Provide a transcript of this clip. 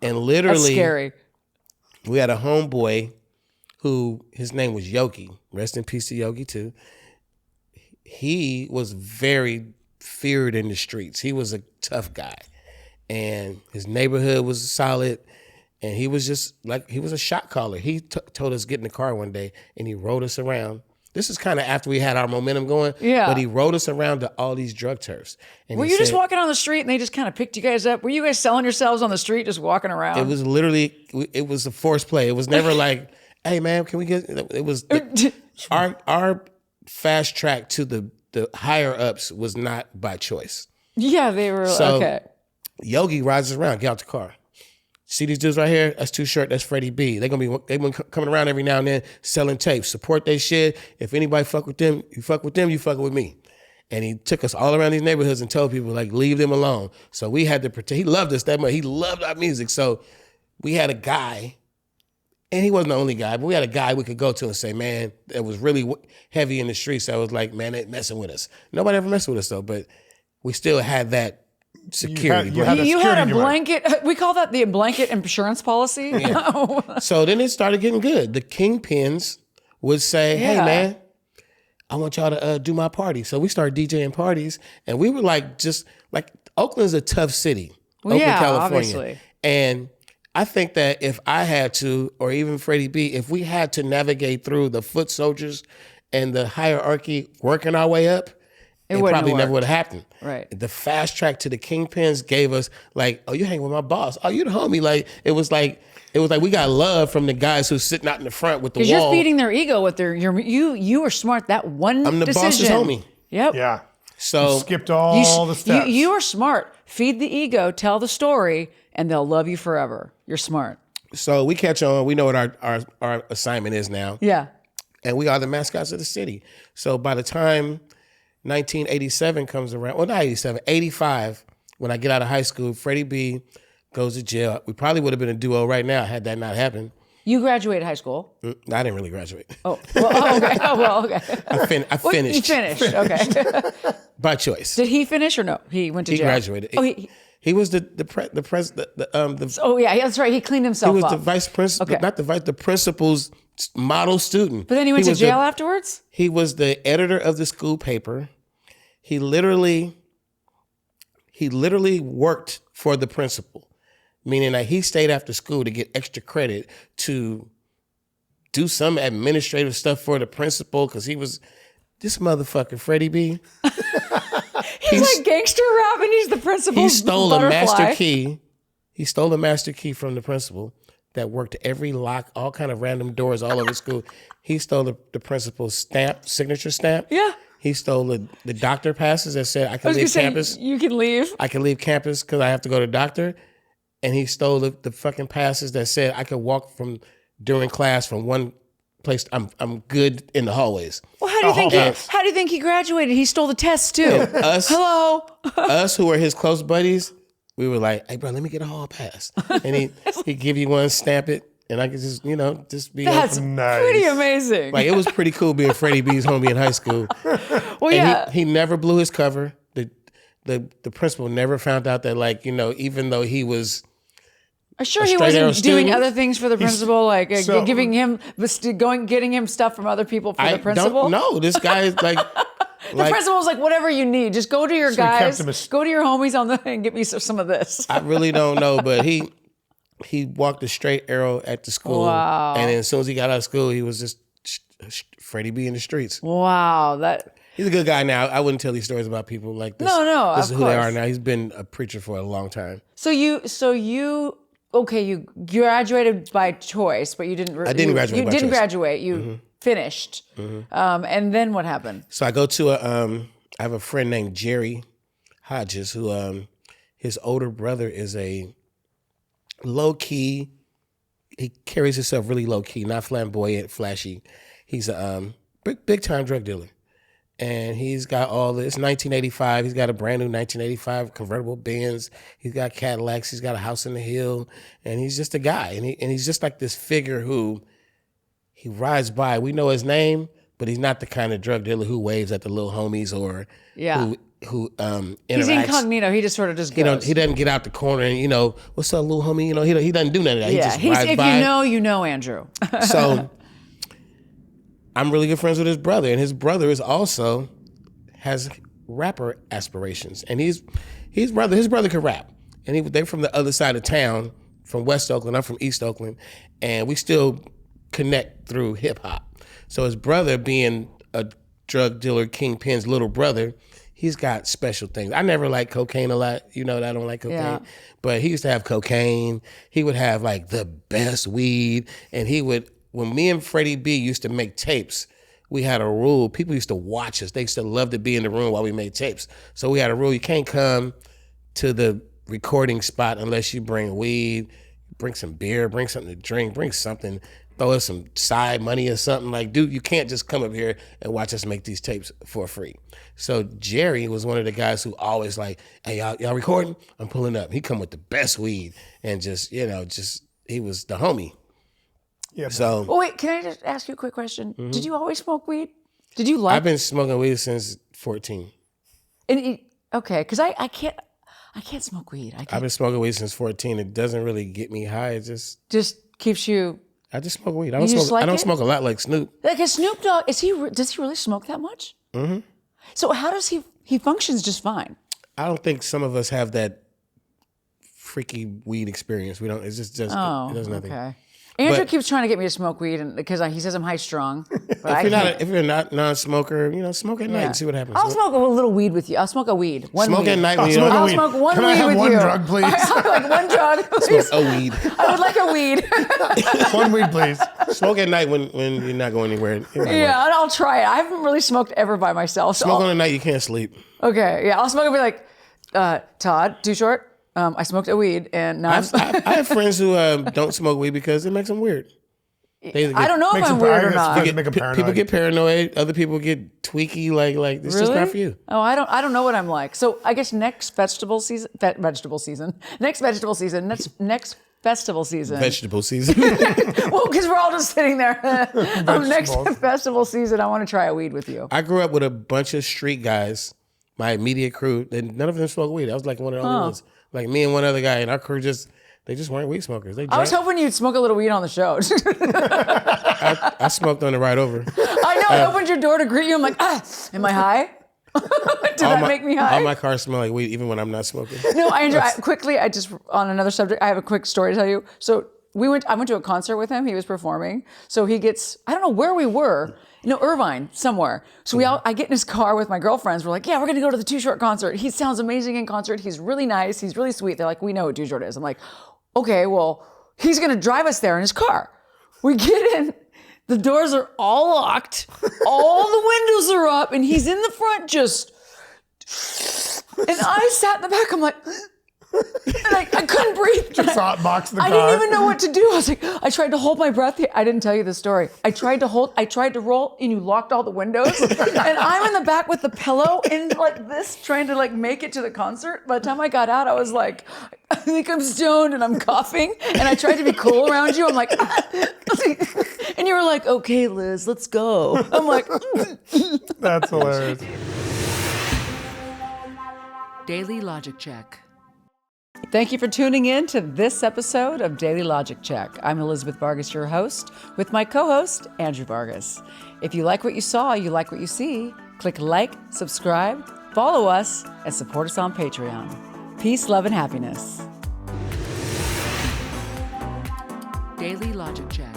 And literally, that's scary. We had a homeboy who, his name was Yogi. Rest in peace to Yogi too. He was very feared in the streets. He was a tough guy. And his neighborhood was solid. And he was just like, he was a shot caller. He told us get in the car one day and he rode us around. This is kind of after we had our momentum going. Yeah. But he rode us around to all these drug turfs. And were you just walking on the street and they just kind of picked you guys up? Were you guys selling yourselves on the street, just walking around? It was literally, it was a forced play. It was never like, hey man, can we get, it was, our fast track to the higher ups was not by choice. Yeah, they were, so, okay. Yogi rides us around, get out the car. See these dudes right here? That's Too Short. That's Freddie B. They've been coming around every now and then selling tapes. Support their shit. If anybody fuck with them, you fuck with them, you fuck with me. And he took us all around these neighborhoods and told people, like, leave them alone. So we had to pretend. He loved us that much. He loved our music. So we had a guy, and he wasn't the only guy, but we had a guy we could go to and say, man, that was really heavy in the streets. That was like, man, they messing with us. Nobody ever messed with us, though, but we still had that security. You had a blanket. We call that the blanket insurance policy. Yeah. So then it started getting good. The Kingpins would say, hey, man, I want y'all to do my party. So we started DJing parties. And we were like, just like, Oakland's a tough city. Oakland, California. Obviously. And I think that if I had to, or even Freddie B, if we had to navigate through the foot soldiers and the hierarchy working our way up, it probably never would have happened. Right. The fast track to the Kingpins gave us like, oh, you hang with my boss. Oh, you the homie. Like it was like we got love from the guys who's sitting out in the front with the wall. Because you're feeding their ego with you were smart. That one I'm the decision. boss's homie. Yep. Yeah. So you skipped all the steps. You are smart. Feed the ego, tell the story, and they'll love you forever. You're smart. So we catch on. We know what our assignment is now. Yeah. And we are the mascots of the city. So by the time 1987 comes around, well, not 87, 85, when I get out of high school, Freddie B goes to jail. We probably would have been a duo right now had that not happened. You graduated high school? I didn't really graduate. Oh, well, okay. I finished. You finished, okay. By choice. Did he finish or no? He went to jail? He graduated. Oh, he was the president. Oh yeah, that's right. He cleaned himself up. He was the vice principal, not the principal's model student. But then he went to jail afterwards? He was the editor of the school paper. He literally worked for the principal, meaning that he stayed after school to get extra credit to do some administrative stuff for the principal because he was this motherfucker, Freddie B. He's like gangster rap and he's the principal. He stole a master key. He stole a master key from the principal that worked every lock, all kind of random doors all over school. He stole the principal's signature stamp. Yeah. He stole the doctor passes that said I can leave campus. You can leave. I can leave campus because I have to go to the doctor. And he stole the fucking passes that said I could walk during class from one place. I'm good in the hallways. Well, how do you think he graduated? He stole the tests too. Yeah, us who were his close buddies, we were like, hey bro, let me get a hall pass. And he give you one, stamp it, and I could just be. That's pretty amazing. Like it was pretty cool being Freddie B's homie in high school. Well, and he never blew his cover. The principal never found out that even though he was. Sure, he wasn't doing other things for the principal, getting him stuff from other people for the principal. I don't know. This guy is like. The principal was like, whatever you need, just go to your guys, go to your homies and get me some of this. I really don't know, but he walked a straight arrow at the school. Wow. And then as soon as he got out of school, he was just Freddie B in the streets. Wow. He's a good guy now. I wouldn't tell these stories about people like this. No, this is who they are now. He's been a preacher for a long time. So you graduated by choice, but you didn't. I didn't graduate. You didn't graduate. You finished. Mm-hmm. And then what happened? So I go to I have a friend named Jerry Hodges who his older brother is a low key. He carries himself really low key, not flamboyant, flashy. He's a big time drug dealer. And he's got all this. 1985. He's got a brand new 1985 convertible Benz. He's got Cadillacs. He's got a house in the hill. And he's just a guy. And he's just like this figure who he rides by. We know his name, but he's not the kind of drug dealer who waves at the little homies or who interacts. He's incognito. He just sort of just goes. He doesn't get out the corner and, what's up, little homie? He doesn't do none of that. Yeah, he just rides by. You know, Andrew. So I'm really good friends with his brother, and his brother has rapper aspirations, and his brother could rap, and they're from the other side of town, from West Oakland. I'm from East Oakland, and we still connect through hip hop. So his brother, being a drug dealer, Kingpin's little brother, he's got special things. I never liked cocaine a lot. You know that I don't like cocaine, but he used to have cocaine. He would have like the best weed, and when me and Freddie B used to make tapes, we had a rule. People used to watch us. They used to love to be in the room while we made tapes. So we had a rule. You can't come to the recording spot unless you bring weed, bring some beer, bring something to drink, bring something, throw us some side money or something. Like, dude, you can't just come up here and watch us make these tapes for free. So Jerry was one of the guys who always like, hey, y'all recording? I'm pulling up. He come with the best weed and he was the homie. Yeah. So. Well, wait, can I just ask you a quick question? Mm-hmm. Did you always smoke weed? Did you like? I've been smoking weed since 14. Okay, because I can't smoke weed. I've been smoking weed since 14. It doesn't really get me high. It just keeps you. I just smoke weed. I don't smoke a lot like Snoop. Like a Snoop Dogg, does he really smoke that much? Mm-hmm. So how does he functions just fine? I don't think some of us have that freaky weed experience. We don't. It just does. It does nothing. Okay. Andrew keeps trying to get me to smoke weed, and because he says I'm high strung. If you're not non-smoker, smoke at night and see what happens. I'll smoke a little weed with you. I'll smoke a weed. Smoke at night. I'll smoke one Can weed I have with one you. drug, please? Like one drug, please. Smoke a weed. I would like a weed. One weed, please. Smoke at night when you're not going anywhere. Yeah, and I'll try it. I haven't really smoked ever by myself. So smoke on the night you can't sleep. Okay, yeah, I'll smoke and be like, Todd, too short. I smoked a weed, and now I have friends who don't smoke weed because it makes them weird. I don't know if I'm weird or not. People get paranoid. Other people get tweaky. Like this is just not for you. Oh, I don't know what I'm like. So I guess next festival season. Well, because we're all just sitting there. Next festival season, I want to try a weed with you. I grew up with a bunch of street guys, my immediate crew, and none of them smoked weed. I was like one of the only ones. Like me and one other guy, and our crew they just weren't weed smokers. I was hoping you'd smoke a little weed on the show. I smoked on the ride over. I know. I opened your door to greet you. I'm like, am I high? Did that make me high? All my cars smell like weed, even when I'm not smoking. No, Andrew, on another subject, I have a quick story to tell you. So I went to a concert with him. He was performing. So he gets, I don't know where we were. Irvine, somewhere. So I get in his car with my girlfriends. We're like, yeah, we're going to go to the Too Short concert. He sounds amazing in concert. He's really nice. He's really sweet. They're like, we know who Too Short is. I'm like, okay, well, he's going to drive us there in his car. We get in. The doors are all locked. All the windows are up. And he's in the front just... And I sat in the back. I'm like... And I couldn't breathe. Just hotbox the car. I didn't even know what to do. I was like, I tried to hold my breath. I didn't tell you the story. I tried to roll, and you locked all the windows. And I'm in the back with the pillow and like this, trying to like make it to the concert. By the time I got out, I was like, I think I'm stoned and I'm coughing. And I tried to be cool around you. I'm like, and you were like, okay, Liz, let's go. I'm like, That's hilarious. Daily Logic Check. Thank you for tuning in to this episode of Daily Logic Check. I'm Elizabeth Vargas, your host, with my co-host, Andrew Vargas. If you like what you saw, you like what you see, click like, subscribe, follow us, and support us on Patreon. Peace, love, and happiness. Daily Logic Check.